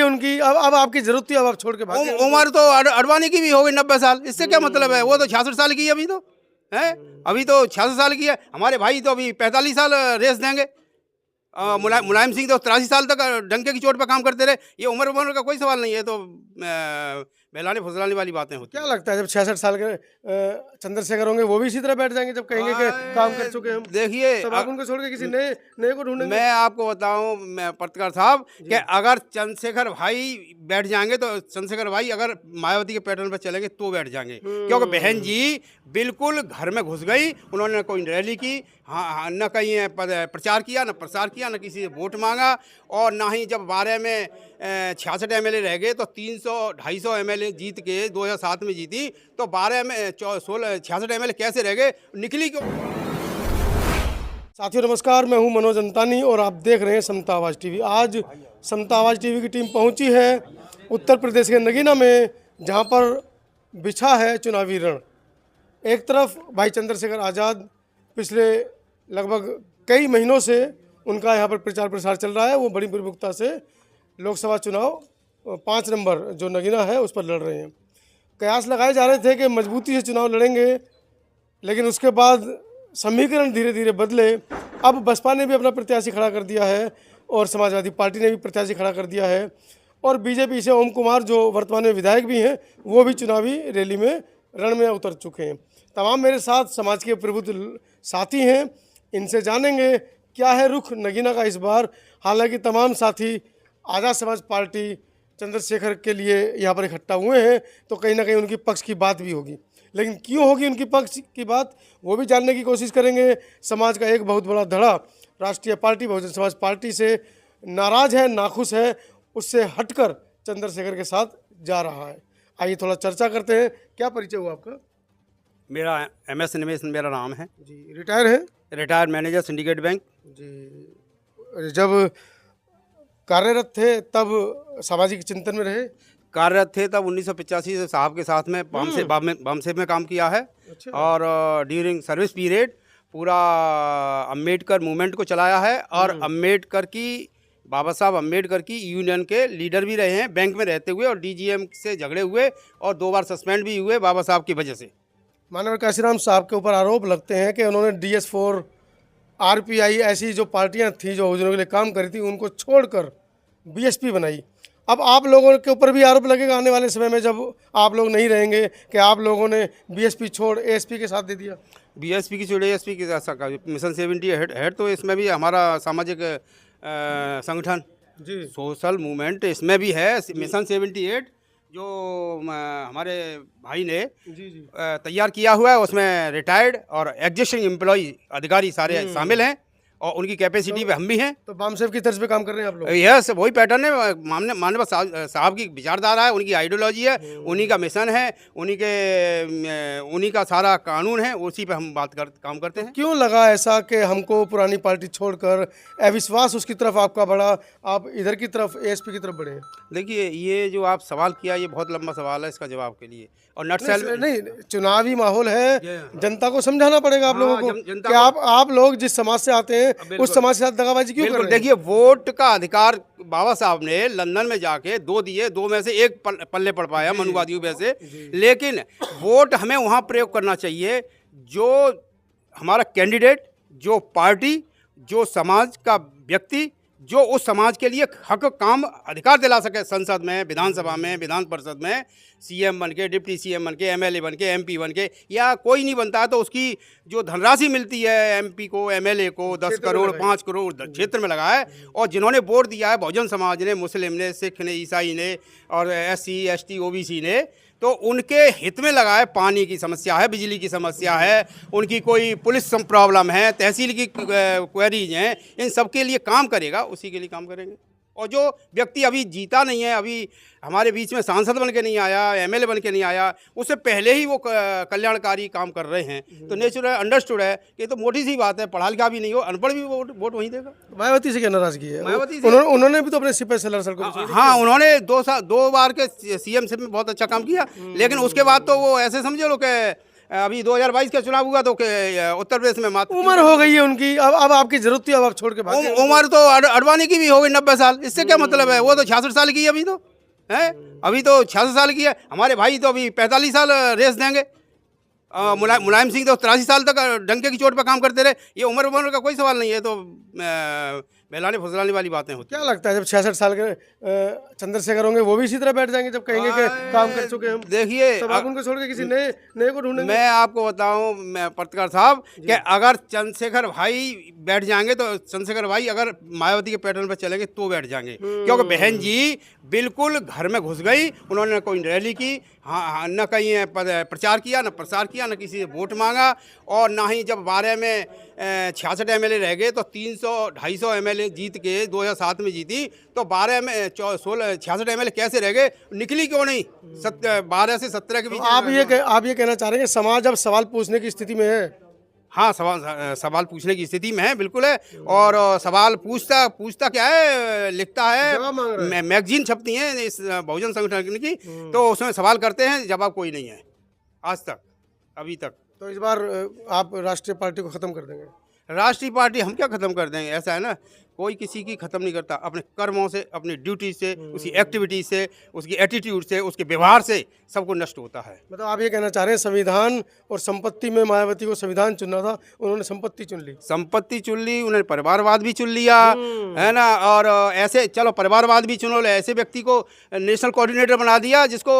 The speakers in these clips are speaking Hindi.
उनकी, अब आपकी जरूरत थी, अब आप छोड़ के भागे। उम्र तो अडवाणी की भी हो गई 90 साल, इससे क्या मतलब है? वो तो 66 साल की है अभी तो, है अभी तो 66 साल की है। हमारे भाई तो अभी 45 साल रेस देंगे। मुलायम सिंह तो 83 साल तक डंके की चोट पर काम करते रहे। ये उम्र का कोई सवाल नहीं है, तो बहलाने फुसलाने वाली बातें होती क्या लगता है जब 66 साल के चंद्रशेखर होंगे वो भी इसी तरह बैठ जाएंगे जब कहेंगे कि काम कर चुके हम? देखिए, तब आप उनको छोड़ के किसी नए नए को ढूंढेंगे? मैं आपको बताऊं, मैं पत्रकार साहब, कि अगर चंद्रशेखर भाई बैठ जाएंगे तो चंद्रशेखर भाई अगर मायावती के पैटर्न पर चलेंगे तो बैठ जाएंगे, क्योंकि बहन जी बिल्कुल घर में घुस गई। उन्होंने कोई रैली की, हाँ न कहीं प्रचार किया, न प्रसार किया, न किसी से वोट मांगा, और ना ही जब 12 में 66 MLA रह गए तो 300-250 MLA जीत के 2007 में जीती, तो 12 में 66 MLA कैसे रह गए, निकली क्यों? साथियों नमस्कार, मैं हूं मनोज अंतानी और आप देख रहे हैं समता आवाज़ टीवी। आज समता आवाज़ टीवी की टीम पहुंची है उत्तर प्रदेश के नगीना में, जहां पर बिछा है चुनावी रण। एक तरफ भाई चंद्रशेखर आज़ाद पिछले लगभग कई महीनों से उनका यहाँ पर प्रचार प्रसार चल रहा है। वो बड़ी प्रमुखता से लोकसभा चुनाव 5 नंबर जो नगीना है उस पर लड़ रहे हैं। कयास लगाए जा रहे थे कि मजबूती से चुनाव लड़ेंगे, लेकिन उसके बाद समीकरण धीरे धीरे बदले। अब बसपा ने भी अपना प्रत्याशी खड़ा कर दिया है और समाजवादी पार्टी ने भी प्रत्याशी खड़ा कर दिया है, और बीजेपी से ओम कुमार जो वर्तमान में विधायक भी हैं वो भी चुनावी रैली में रण में उतर चुके हैं। तमाम मेरे साथ समाज के प्रबुद्ध साथी हैं, इनसे जानेंगे क्या है रुख नगीना का इस बार। हालांकि तमाम साथी आज़ाद समाज पार्टी चंद्रशेखर के लिए यहाँ पर इकट्ठा हुए हैं, तो कहीं ना कहीं उनकी पक्ष की बात भी होगी, लेकिन क्यों होगी उनकी पक्ष की बात वो भी जानने की कोशिश करेंगे। समाज का एक बहुत बड़ा धड़ा राष्ट्रीय पार्टी बहुजन समाज पार्टी से नाराज़ है, नाखुश है, उससे हटकर चंद्रशेखर के साथ जा रहा है। आइए थोड़ा चर्चा करते हैं। क्या परिचय हुआ आपका? मेरा MS निवेश मेरा नाम है जी। रिटायर है? रिटायर्ड मैनेजर सिंडिकेट बैंक जी। जब कार्यरत थे तब सामाजिक चिंतन में रहे? कार्यरत थे तब 1985 से साहब के साथ में बामसेब में काम किया है। अच्छा। और ड्यूरिंग सर्विस पीरियड पूरा अम्बेडकर मूवमेंट को चलाया है, और बाबा साहब अम्बेडकर की यूनियन के लीडर भी रहे हैं, बैंक में रहते हुए, और DGM से झगड़े हुए और 2 बार सस्पेंड भी हुए बाबा साहब की वजह से। मानव काशीराम साहब के ऊपर आरोप लगते हैं कि उन्होंने DS4 RPI ऐसी जो पार्टियां थी जो हुजूरों के लिए काम करी थी उनको छोड़कर BSP बनाई। अब आप लोगों के ऊपर भी आरोप लगेगा आने वाले समय में जब आप लोग नहीं रहेंगे कि आप लोगों ने BSP छोड़ ASP के साथ दे दिया। BSP की छोड़ ASP की ऐसा मिशन 70 हेड तो इसमें भी हमारा सामाजिक संगठन जी सोशल मूवमेंट इसमें भी है। मिशन 78 जो हमारे भाई ने तैयार किया हुआ है, उसमें रिटायर्ड और एग्जिस्टिंग एम्प्लॉय अधिकारी सारे शामिल हैं, और उनकी कैपेसिटी पे हम भी हैं। तो बामसेब की तर्ज पे काम कर रहे हैं आप लोग? यस, वही पैटर्न है। मानव साहब की विचारधारा है, उनकी आइडियोलॉजी है, उन्हीं का मिशन है, उन्हीं का सारा कानून है, उसी पे हम काम करते हैं। क्यों लगा ऐसा कि हमको पुरानी पार्टी छोड़कर अविश्वास उसकी तरफ आपका बढ़ा, आप इधर की तरफ ASP की तरफ बढ़े? देखिए, ये जो आप सवाल किया ये बहुत लंबा सवाल है, इसका जवाब के लिए और नहीं, चुनावी माहौल है, जनता को समझाना पड़ेगा आप लोगों को कि आप लोग जिस समाज से आते हैं उस समाज के साथ दगाबाजी क्यों कर रहे हैं? देखिए, वोट का अधिकार बाबा साहब ने लंदन में जाके 2 दिए, 2 में से 1 पल्ले पड़ पाया मनुवादियों वैसे, लेकिन वोट हमें वहाँ प्रयोग करना चाहिए जो हमारा कैंडिडेट, जो पार्टी, जो समाज का व्यक्ति, जो उस समाज के लिए हक काम अधिकार दिला सके। संसद में, विधानसभा में, विधान परिषद में CM बन के, डिप्टी CM बन के, MLA बन के, MP बन के, या कोई नहीं बनता है तो उसकी जो धनराशि मिलती है MP को, MLA को 10 करोड़ 5 करोड़ क्षेत्र में लगा है, और जिन्होंने वोट दिया है बहुजन समाज ने, मुस्लिम ने, सिख ने, ईसाई ने और SC ST OBC ने, तो उनके हित में लगा है। पानी की समस्या है, बिजली की समस्या है, उनकी कोई पुलिस प्रॉब्लम है, तहसील की क्वेरीज हैं, इन सब के लिए काम करेगा, उसी के लिए काम करेंगे। और जो व्यक्ति अभी जीता नहीं है, अभी हमारे बीच में सांसद बन के नहीं आया, MLA बन के नहीं आया, उससे पहले ही वो कल्याणकारी काम कर रहे हैं, तो नेचुरल अंडरस्टूड है कि तो मोटी सी बात है, पढ़ा लिखा भी नहीं हो, अनपढ़ भी वोट वहीं देगा। मायावती से क्या नाराजगी है? मायावती उन्होंने भी तो अपने सिपह सलार सर को, हाँ, उन्होंने 2 बार के CM से में बहुत अच्छा काम किया, लेकिन उसके बाद तो वो ऐसे समझो लोग अभी 2022 का चुनाव हुआ तो उत्तर प्रदेश में मात्र उम्र हो गई है उनकी, अब आपकी जरूरत थी, अब आप छोड़ के भाग गए। उम्र तो अडवाणी की भी हो गई 90 साल, इससे क्या मतलब है? वो तो 66 साल की है अभी तो, है अभी तो 66 साल की है। हमारे भाई तो अभी 45 साल रेस देंगे। मुलायम सिंह तो 83 साल तक डंके की चोट पर काम करते रहे। ये उम्र का कोई सवाल नहीं है, तो बहलाने फुसलाने वाली बातें होती हैं। क्या लगता है जब 66 साल के चंद्रशेखर होंगे वो भी इसी तरह बैठ जाएंगे जब कहेंगे कि काम कर चुके हम? देखिए, तब आप उनको छोड़ के किसी नए को ढूंढेंगे? मैं आपको बताऊं, मैं पत्रकार साहब, कि अगर चंद्रशेखर भाई बैठ जाएंगे तो चंद्रशेखर भाई अगर मायावती के पैटर्न पर चलेंगे तो बैठ जाएंगे, क्योंकि बहन जी बिल्कुल घर में घुस गई। उन्होंने कोई रैली की, हाँ न कहीं प्रचार किया, न प्रसार किया, न किसी से वोट मांगा, और ना ही जब 12 में 66 एमएलए रह गए तो 300-250 एमएलए जीत के 2007 में जीती, तो 12 में 66 एमएलए कैसे रह गए? निकली क्यों नहीं? 12 से 17 के बीच। आप ये कहना चाह रहे हैं कि समाज अब सवाल पूछने की स्थिति में है? हाँ, सवाल पूछने की स्थिति में है, बिल्कुल है। और सवाल पूछता क्या है, लिखता जवाब मांग रहा है, मैगजीन छपती हैं इस बहुजन संगठन की, तो उसमें सवाल करते हैं, जवाब कोई नहीं है आज तक, अभी तक। तो इस बार आप राष्ट्रीय पार्टी को खत्म कर देंगे? राष्ट्रीय पार्टी हम क्या खत्म कर देंगे? ऐसा है ना, कोई किसी की खत्म नहीं करता। अपने कर्मों से, अपनी ड्यूटी से, उसकी एक्टिविटी से, उसकी एटीट्यूड से, उसके व्यवहार से सबको नष्ट होता है। मतलब आप ये कहना चाह रहे हैं संविधान और संपत्ति में मायावती को संविधान चुनना था, उन्होंने संपत्ति चुन ली? संपत्ति चुन ली, उन्होंने परिवारवाद भी चुन लिया, है ना। और ऐसे चलो परिवारवाद भी चुनो, ऐसे व्यक्ति को नेशनल कोऑर्डिनेटर बना दिया जिसको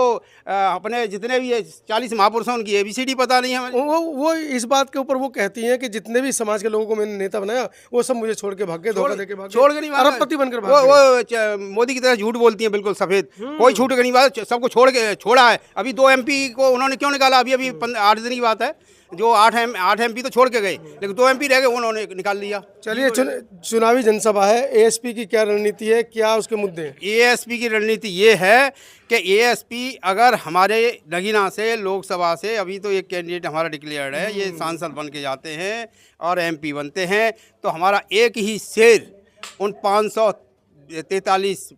अपने जितने भी 40 महापुरुष हैं उनकी ABCD पता नहीं है। वो इस बात के ऊपर वो कहती हैं कि जितने भी समाज के लोगों को मैंने नेता बनाया वो सब मुझे छोड़ के भाग गए, धोखा देके भाग गए, छोड़ के नहीं भागा। अरबपति बनकर भाग गए। वो मोदी की तरह झूठ बोलती है, बिल्कुल सफेद। कोई छूट के नहीं बात, सबको छोड़ा है। अभी 2 MP को उन्होंने क्यों निकाला? अभी 8 दिन की बात है, जो 8 MP तो छोड़ के गए, लेकिन 2 MP रह गए, उन्होंने निकाल लिया। चलिए, चुनावी जनसभा है, ASP की क्या रणनीति है, क्या उसके मुद्दे हैं? ASP की रणनीति ये है कि ASP अगर हमारे नगीना से, लोकसभा से, अभी तो एक कैंडिडेट हमारा डिक्लेयर्ड है, ये सांसद बन के जाते हैं और MP बनते हैं, तो हमारा एक ही शेर उन 543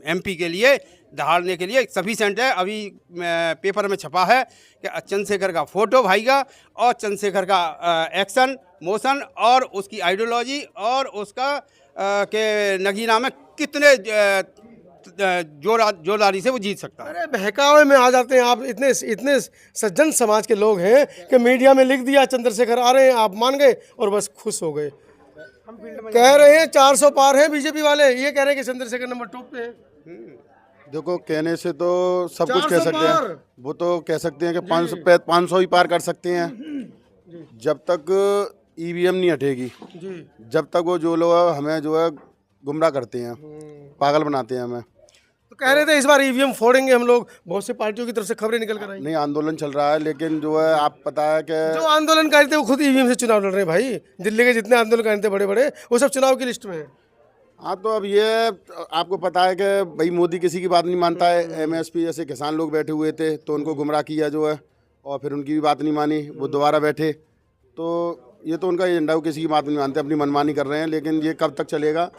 MP के लिए दहाड़ने के लिए सफिशेंट है। अभी पेपर में छपा है कि चंद्रशेखर का फोटो भाईगा, और चंद्रशेखर का एक्शन, मोशन, और उसकी आइडियोलॉजी, और उसका के नगीना में कितने जोरदारी से वो जीत सकता है। अरे बहकावे में आ जाते हैं आप। इतने सज्जन समाज के लोग हैं कि मीडिया में लिख दिया चंद्रशेखर आ रहे हैं, आप मान गए और बस खुश हो गए। कह रहे हैं 400 पार हैं बीजेपी वाले, ये कह रहे हैं कि चंद्रशेखर नंबर टॉप पे है। देखो, कहने से तो सब कुछ कह 400 सकते हैं, वो तो कह सकते हैं कि 500 ही पार कर सकते हैं, जब तक EVM नहीं हटेगी, जब तक वो जो लोग हमें जो है गुमराह करते हैं, पागल बनाते हैं हमें। तो कह रहे थे इस बार EVM फोड़ेंगे हम लोग, बहुत से पार्टियों की तरफ से खबरें निकल कर आई। नहीं, आंदोलन चल रहा है, लेकिन जो है आप पता है कि जो आंदोलनकारी थे वो खुद EVM से चुनाव लड़ रहे हैं भाई। दिल्ली के जितने आंदोलनकारी थे बड़े बड़े, वो सब चुनाव की लिस्ट में है। हाँ, तो अब ये आपको पता है कि भाई मोदी किसी की बात नहीं मानता है। MSP जैसे किसान लोग बैठे हुए थे तो उनको गुमराह किया जो है, और फिर उनकी भी बात नहीं मानी, वो दोबारा बैठे। तो ये तो उनका एजेंडा, वो किसी की बात नहीं मानते, अपनी मनमानी कर रहे हैं। लेकिन ये कब तक चलेगा?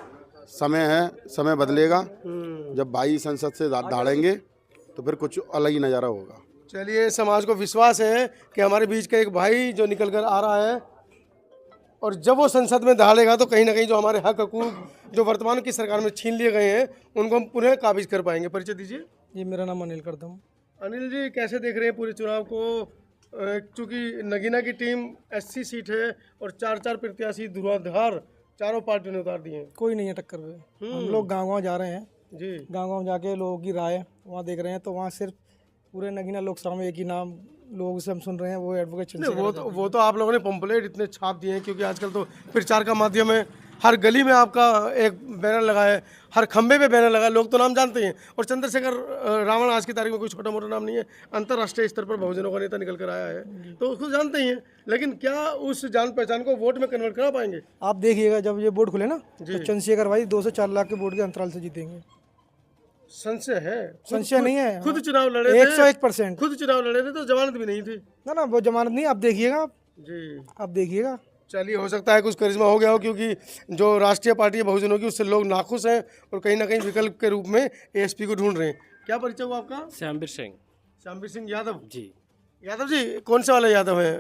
समय है, समय बदलेगा। जब भाई संसद से धाड़ेंगे तो फिर कुछ अलग ही नज़ारा होगा। चलिए, समाज को विश्वास है कि हमारे बीच का एक भाई जो निकल कर आ रहा है, और जब वो संसद में दहाड़ेगा तो कहीं ना कहीं जो हमारे हक हकूक जो वर्तमान की सरकार में छीन लिए गए हैं उनको हम पुनः काबिज कर पाएंगे। परिचय दीजिए। जी, मेरा नाम अनिल करदम। अनिल जी, कैसे देख रहे हैं पूरे चुनाव को? क्योंकि नगीना की टीम 80 सीट है और 4 प्रत्याशी धुआंधार चारों पार्टियों ने उतार दिए हैं। कोई नहीं है टक्कर पे। हम लोग गाँव जा रहे हैं जी, गाँव जाके लोगों की राय वहाँ देख रहे हैं, तो वहाँ सिर्फ पूरे नगीना लोकसभा में एक ही नाम लोग से हम सुन रहे हैं, वो एडवोकेट चंद्रशेखर। वो तो आप लोगों ने पंपलेट इतने छाप दिए हैं, क्योंकि आजकल तो प्रचार का माध्यम है। हर गली में आपका एक बैनर लगा है, हर खंबे पे बैनर लगा है, लोग तो नाम जानते हैं। और चंद्रशेखर रावण आज की तारीख में कोई छोटा मोटा नाम नहीं है, अंतर्राष्ट्रीय स्तर पर बहुजनों का नेता निकल कर आया है, तो उसको जानते ही हैं। लेकिन क्या उस जान पहचान को वोट में कन्वर्ट करा पाएंगे? आप देखिएगा जब ये बोर्ड खुले ना, तो चंद्रशेखर भाई 2 से 4 लाख के वोट के अंतराल से जीतेंगे। संशय है? संशय नहीं है, खुद चुनाव लड़े थे, 101%। खुद चुनाव लड़े थे तो जमानत भी नहीं थी ना, वो जमानत नहीं। आप देखिएगा जी, आप देखिएगा। चलिए, हो सकता है कुछ करिश्मा हो गया हो, क्योंकि जो राष्ट्रीय पार्टी है बहुजनों की, उससे लोग नाखुश हैं और कहीं ना कहीं विकल्प के रूप में ASP को ढूंढ रहे हैं। क्या परिचय हुआ आपका? श्यामवीर सिंह। श्यामवीर सिंह यादव जी। यादव जी कौन से वाले यादव हैं?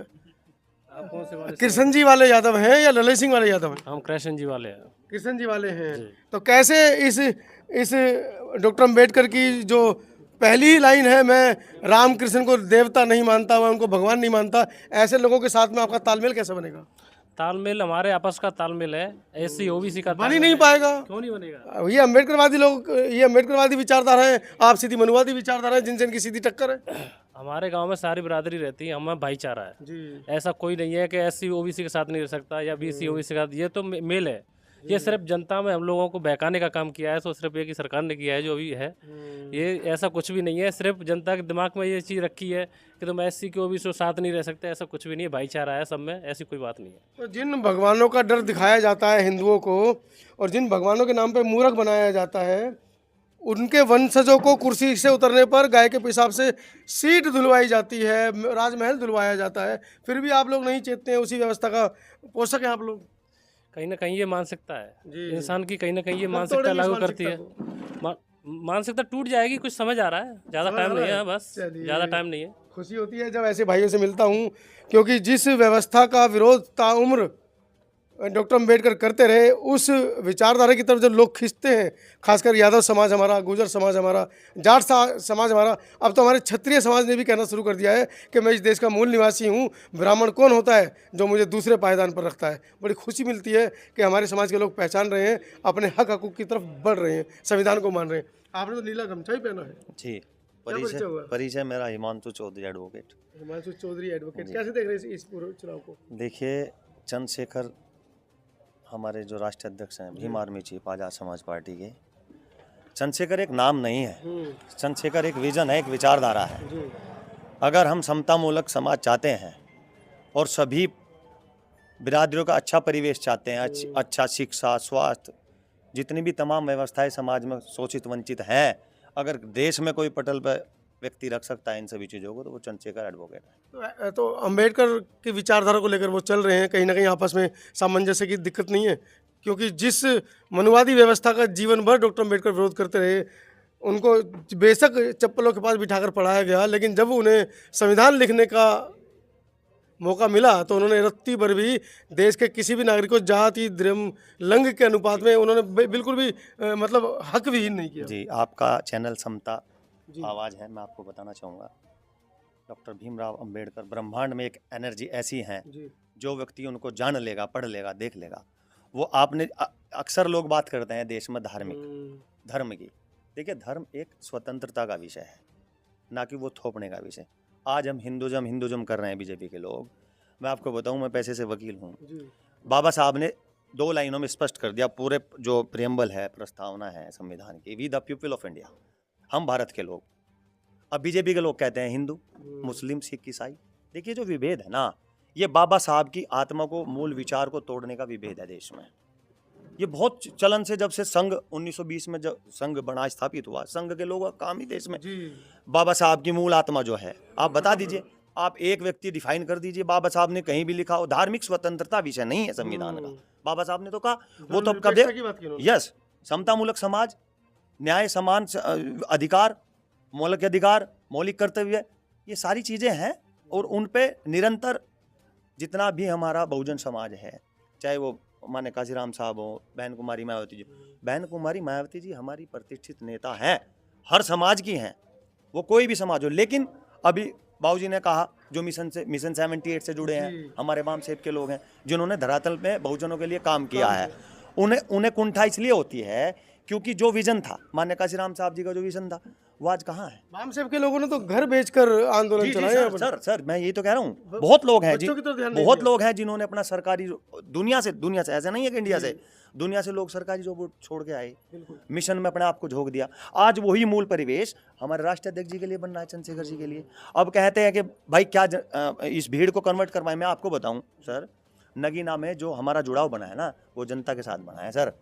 आप कौन से वाले? कृष्ण जी वाले यादव हैं या ललित सिंह वाले यादव हैं? हम कृष्ण जी वाले हैं। कृष्ण जी वाले हैं। तो कैसे इस डॉक्टर अम्बेडकर की जो पहली ही लाइन है, मैं राम कृष्ण को देवता नहीं मानता, मैं उनको भगवान नहीं मानता, ऐसे लोगों के साथ में आपका तालमेल कैसे बनेगा? तालमेल हमारे आपस का तालमेल है, एससी ओबीसी का बन ही नहीं पाएगा। क्यों नहीं बनेगा? ये अम्बेडकरवादी लोग, ये अम्बेडकरवादी विचारधारा है, आप सीधी मनुवादी विचारधारा है, जिनसे इनकी सीधी टक्कर है। हमारे गांव में सारी बिरादरी रहती है, हमें भाईचारा है जी। ऐसा कोई नहीं है कि एससी ओबीसी के साथ नहीं रह सकता या बीसी ओबीसी के साथ, ये तो मेल है। ये सिर्फ जनता में हम लोगों को बहकाने का काम किया है, तो सिर्फ ये कि सरकार ने किया है जो भी है। ये ऐसा कुछ भी नहीं है, सिर्फ जनता के दिमाग में ये चीज़ रखी है कि तुम एससी के ओबीसी के साथ नहीं रह सकते, ऐसा कुछ भी नहीं है। भाईचारा है सब में, ऐसी कोई बात नहीं है। तो जिन भगवानों का डर दिखाया जाता है हिंदुओं को, और जिन भगवानों के नाम पे मूर्ख बनाया जाता है, उनके वंशजों को कुर्सी से उतरने पर गाय के पेशाब से सीट धुलवाई जाती है, राजमहल धुलवाया जाता है, फिर भी आप लोग नहीं चेतते हैं। उसी व्यवस्था का पोषक हैं आप लोग। कहीं ना कहीं ये मानसिकता है जी। इंसान की, कहीं ना कहीं ये कब मानसिकता तोड़ेंगे इस लागू करती है। मानसिकता टूट जाएगी, कुछ समझ आ रहा है, ज़्यादा टाइम नहीं है, बस चलिए। ज़्यादा टाइम नहीं है। खुशी होती है जब ऐसे भाइयों से मिलता हूँ, क्योंकि जिस व्यवस्था का विरोध ताउम्र डॉक्टर अम्बेडकर करते रहे, उस विचारधारा की तरफ जब लोग खींचते हैं, खासकर यादव समाज हमारा, गुर्जर समाज हमारा, जाट समाज हमारा, अब तो हमारे क्षत्रिय समाज ने भी कहना शुरू कर दिया है कि मैं इस देश का मूल निवासी हूँ, ब्राह्मण कौन होता है जो मुझे दूसरे पायदान पर रखता है। बड़ी खुशी मिलती है कि हमारे समाज के लोग पहचान रहे हैं, अपने हक हकूक़ की तरफ बढ़ रहे हैं, संविधान को मान रहे हैं। आपने तो नीला गमछा ही पहना है। जी। परिचय हुआ? परिचय मेरा हिमांशु चौधरी एडवोकेट। हिमांशु चौधरी एडवोकेट, कैसे देख रहे हैं इस पूरे चुनाव को? देखिए, चंद्रशेखर हमारे जो राष्ट्रीय अध्यक्ष हैं, भीम आर्मी चीफ आज़ाद समाज पार्टी के, चंद्रशेखर एक नाम नहीं है, चंद्रशेखर एक विजन है, एक विचारधारा है। अगर हम समतामूलक समाज चाहते हैं और सभी बिरादरियों का अच्छा परिवेश चाहते हैं, अच्छा शिक्षा, स्वास्थ्य, जितनी भी तमाम व्यवस्थाएं समाज में शोषित वंचित हैं, अगर देश में कोई पटल पर व्यक्ति रख सकता है इन सभी चीज़ों को, तो वो चंद्रशेखर एडवोकेट है। तो अम्बेडकर की विचारधारा को लेकर वो चल रहे हैं, कहीं ना कहीं आपस में सामंजस्य की दिक्कत नहीं है? क्योंकि जिस मनुवादी व्यवस्था का जीवन भर डॉक्टर अम्बेडकर विरोध करते रहे, उनको बेशक चप्पलों के पास बिठाकर पढ़ाया गया, लेकिन जब उन्हें संविधान लिखने का मौका मिला तो उन्होंने रत्ती भर भी देश के किसी भी नागरिक को जाति, धर्म, लिंग के अनुपात में उन्होंने बिल्कुल भी मतलब हक विहीन नहीं किया। जी, आपका चैनल समता आवाज़ है, मैं आपको बताना चाहूँगा, डॉक्टर भीमराव अंबेडकर ब्रह्मांड में एक एनर्जी ऐसी है, जो व्यक्ति उनको जान लेगा, पढ़ लेगा, देख लेगा। वो आपने अक्सर लोग बात करते हैं देश में धार्मिक धर्म की। देखिए, धर्म एक स्वतंत्रता का विषय है, ना कि वो थोपने का विषय। आज हम हिंदुज़म कर रहे हैं बीजेपी के लोग। मैं आपको बताऊं, मैं पैसे से वकील हूं। बाबा साहब ने 2 लाइनों में स्पष्ट कर दिया, पूरे जो प्रियम्बल है, प्रस्तावना है संविधान की, we the people of India, हम भारत के लोग। अब बीजेपी के लोग कहते हैं हिंदू, मुस्लिम, सिख, ईसाई। देखिए, जो विभेद है ना, ये बाबा साहब की आत्मा को, मूल विचार को तोड़ने का विभेद है देश में। ये बहुत चलन से, जब से संघ 1920 में जब संघ बना, स्थापित हुआ, संघ के लोगों का काम ही देश में बाबा साहब की मूल आत्मा जो है, आप बता दीजिए, आप एक व्यक्ति डिफाइन कर दीजिए, बाबा साहब ने कहीं भी लिखा हो। धार्मिक स्वतंत्रता विषय नहीं है संविधान का, बाबा साहब ने तो कहा, वो तो कब, यस, समतामूलक समाज, न्याय, समान अधिकार, मौलिक अधिकार, मौलिक कर्तव्य, ये सारी चीज़ें हैं, और उन पे निरंतर जितना भी हमारा बहुजन समाज है, चाहे वो माने काशीराम साहब हो, बहन कुमारी मायावती जी, बहन कुमारी मायावती जी हमारी प्रतिष्ठित नेता हैं, हर समाज की हैं, वो कोई भी समाज हो। लेकिन अभी बाबूजी ने कहा, जो मिशन 78 से जुड़े हैं, हमारे बाम सेब के लोग हैं, जिन्होंने धरातल में बहुजनों के लिए काम किया है, उन्हें कुंठा इसलिए होती है क्योंकि जो विजन था, मान्य काशीराम साहब जी का जो विजन था, वो आज कहाँ है? बाम सेब के लोगों ने तो घर बेचकर आंदोलन चलाया। सर मैं यही तो कह रहा हूँ, बहुत लोग हैं बहुत लोग हैं जिन्होंने अपना सरकारी, दुनिया से ऐसा नहीं है कि इंडिया से, दुनिया से लोग सरकारी जॉब छोड़ के आए, मिशन में अपने आप को झोंक दिया। आज वही मूल परिवेश हमारे राष्ट्रीय अध्यक्ष जी के लिए बन रहा है, चंद्रशेखर जी के लिए। अब कहते हैं कि भाई क्या इस भीड़ को कन्वर्ट करवाएं। मैं आपको बताऊं सर, नगीना में जो हमारा जुड़ाव बना है ना, वो जनता के साथ बना है सर।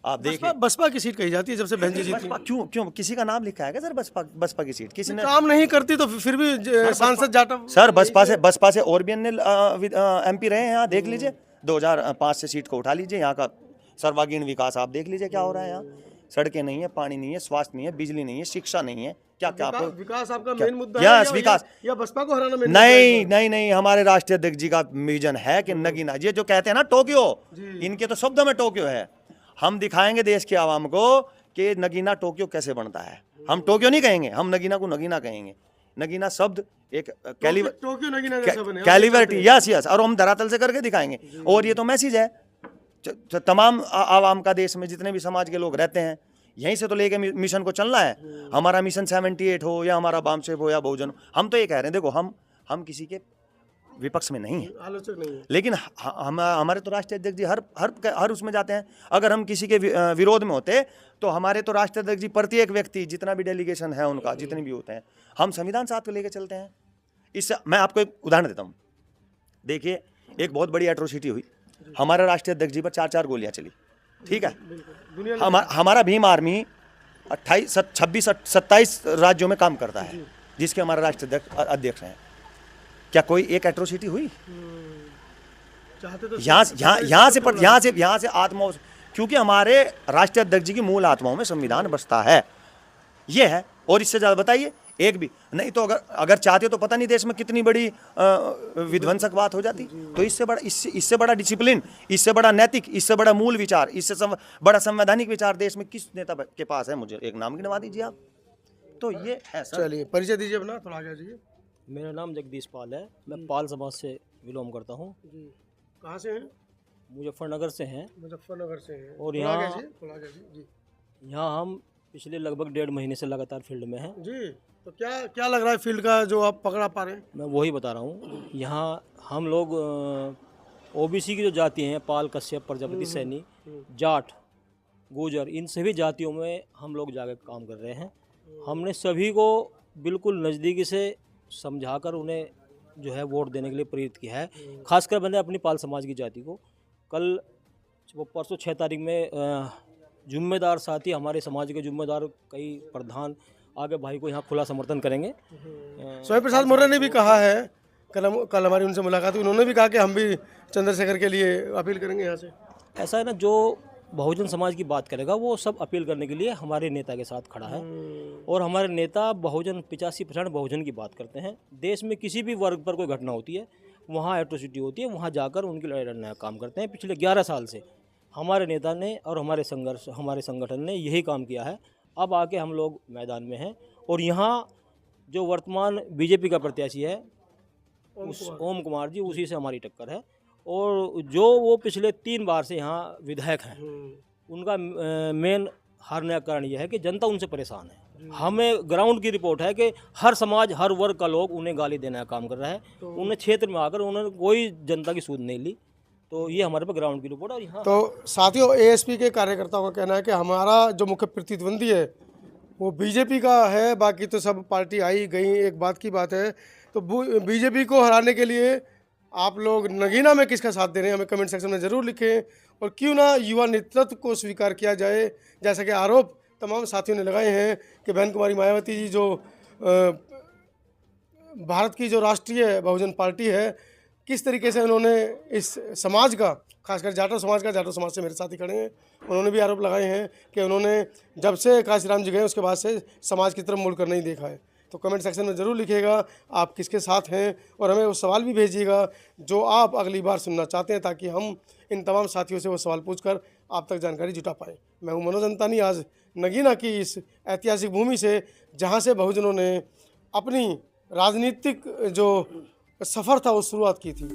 आप देखिए, बसपा की सीट कही जाती है जब से बहन जी जीती। क्यों किसी का नाम लिखा है क्या सर? बसपा की सीट किसी ने काम नहीं करती तो फिर भी सांसद जाटव सर, बसपा से और भी अन्य MP रहे हैं यहाँ, देख लीजिए 2005 से सीट को उठा लीजिए। यहाँ का सर्वांगीण विकास आप देख लीजिए क्या हो रहा है यहाँ। सड़कें नहीं है, पानी नहीं है, स्वास्थ्य नहीं है, बिजली नहीं है, शिक्षा नहीं है, क्या क्या आपको विकास आपका क्या- मेन मुद्दा यस, है विकास। या बसपा को हराना मेन नहीं नहीं नहीं, हमारे राष्ट्रीय अध्यक्ष जी का विजन है कि नगीना, ये जो कहते हैं ना टोक्यो, इनके तो शब्दों में टोक्यो है। हम दिखाएंगे देश की आवाम को कि नगीना टोक्यो कैसे बनता है। हम टोक्यो नहीं कहेंगे, हम नगीना को नगीना कहेंगे। नगीना शब्द एक टोक्यो नगीना जैसा बने कैलिबर्टी, यस यस, और हम धरातल से करके दिखाएंगे। और ये तो मैसेज है तमाम आवाम का, देश में जितने भी समाज के लोग रहते हैं, यहीं से तो लेके मिशन को चलना है। हमारा मिशन 78 हो या हमारा बामसेब हो या बहुजन, हम तो ये कह रहे हैं, देखो हम किसी के विपक्ष में नहीं है, आलोचक नहीं है। लेकिन हमारे तो राष्ट्रीय अध्यक्ष जी हर उसमें जाते हैं। अगर हम किसी के विरोध में होते तो हमारे तो राष्ट्रीय अध्यक्ष जी प्रत्येक व्यक्ति, जितना भी डेलीगेशन है उनका, जितने भी होते हैं, हम संविधान साथ को लेकर चलते हैं। इससे मैं आपको एक उदाहरण देता हूँ। देखिए, एक बहुत बड़ी एट्रोसिटी हुई, हमारे राष्ट्रीय अध्यक्ष जी पर 4 गोलियां चली, ठीक है। हमारा भीम आर्मी 28, 26, 27 राज्यों में काम करता है, जिसके हमारा राष्ट्रीय अध्यक्ष हैं। क्या कोई एक एट्रोसिटी हुई? चाहते तो यहाँ से आत्माओं, क्योंकि हमारे राष्ट्रीय अध्यक्ष जी की मूल आत्माओं में संविधान बसता है, ये है। और इससे ज्यादा बताइए एक भी नहीं, तो अगर चाहते तो पता नहीं देश में कितनी बड़ी विध्वंसक बात हो जाती। तो इससे बड़ा डिसिप्लिन, इससे बड़ा नैतिक, इससे बड़ा मूल विचार, इससे बड़ा संवैधानिक विचार देश में किस नेता के पास है? मुझे एक नाम गिनवा दीजिए आप। तो ये है सर। चलिए, परिचय दीजिए अपना, थोड़ा आगे जाइए। मेरा नाम जगदीश पाल है, मैं पाल समाज से बिलोंग करता हूँ। जी, कहाँ से हैं? मुजफ्फरनगर से हैं। मुजफ्फरनगर से हैं। और थोड़ा आगे यहाँ- जाइए, थोड़ा आगे जाइए। जी यहाँ हम पिछले लगभग 1.5 महीने से लगातार फील्ड में हैं। जी, तो क्या लग रहा है फील्ड का जो आप पकड़ा पा रहे हैं? मैं वही बता रहा हूँ। यहाँ हम लोग ओबीसी की जो जाति हैं, पाल, कश्यप, प्रजापति, सैनी, जाट, गुजर, इन सभी जातियों में हम लोग जाकर काम कर रहे हैं। हमने सभी को बिल्कुल नज़दीकी से समझाकर उन्हें जो है वोट देने के लिए प्रेरित किया है। खासकर मैंने अपनी पाल समाज की जाति को, कल वो परसों 6 तारीख में जिम्मेदार साथी, हमारे समाज के जिम्मेदार कई प्रधान आगे भाई को यहाँ खुला समर्थन करेंगे। स्वामी प्रसाद मौर्य ने भी कहा है, कल हमारी उनसे मुलाकात हुई, उन्होंने भी कहा कि हम भी चंद्रशेखर के लिए अपील करेंगे यहाँ से। ऐसा है ना, जो बहुजन समाज की बात करेगा वो सब अपील करने के लिए हमारे नेता के साथ खड़ा है। और हमारे नेता बहुजन 85% बहुजन की बात करते हैं। देश में किसी भी वर्ग पर कोई घटना होती है, वहाँ एट्रोसिटी होती है, वहाँ जाकर उनकी लड़ाई लड़ने का काम करते हैं। पिछले 11 साल से हमारे नेता ने और हमारे संगठन ने यही काम किया है। अब आके हम लोग मैदान में हैं और यहाँ जो वर्तमान बीजेपी का प्रत्याशी है ओम कुमार जी, उसी से हमारी टक्कर है। और जो वो पिछले 3 बार से यहाँ विधायक हैं, उनका मेन हारने का कारण यह है कि जनता उनसे परेशान है। हमें ग्राउंड की रिपोर्ट है कि हर समाज, हर वर्ग का लोग उन्हें गाली देने का काम कर रहा है। उन्हें क्षेत्र में आकर उन्होंने कोई जनता की सूद नहीं ली। तो ये हमारे पे ग्राउंड की रिपोर्ट। और यहाँ तो साथियों, एएसपी के कार्यकर्ताओं का कहना है कि हमारा जो मुख्य प्रतिद्वंदी है वो बीजेपी का है, बाकी तो सब पार्टी आई गई। एक बात की बात है, तो बीजेपी को हराने के लिए आप लोग नगीना में किसका साथ दे रहे हैं, हमें कमेंट सेक्शन में ज़रूर लिखें। और क्यों ना युवा नेतृत्व को स्वीकार किया जाए, जैसा कि आरोप तमाम साथियों ने लगाए हैं कि बहन कुमारी मायावती जी जो भारत की जो राष्ट्रीय बहुजन पार्टी है, किस तरीके से उन्होंने इस समाज का, खासकर जाटो समाज से मेरे साथी खड़े हैं, उन्होंने भी आरोप लगाए हैं कि उन्होंने जब से काशीराम जी गए उसके बाद से समाज की तरफ मुड़कर नहीं देखा है। तो कमेंट सेक्शन में ज़रूर लिखिएगा आप किसके साथ हैं, और हमें वो सवाल भी भेजिएगा जो आप अगली बार सुनना चाहते हैं, ताकि हम इन तमाम साथियों से वो सवाल पूछकर आप तक जानकारी जुटा पाएँ। मैं हूँ मनोज अंतानी, आज नगीना की इस ऐतिहासिक भूमि से, जहाँ से बहुजनों ने अपनी राजनीतिक जो सफ़र था वो शुरुआत की थी।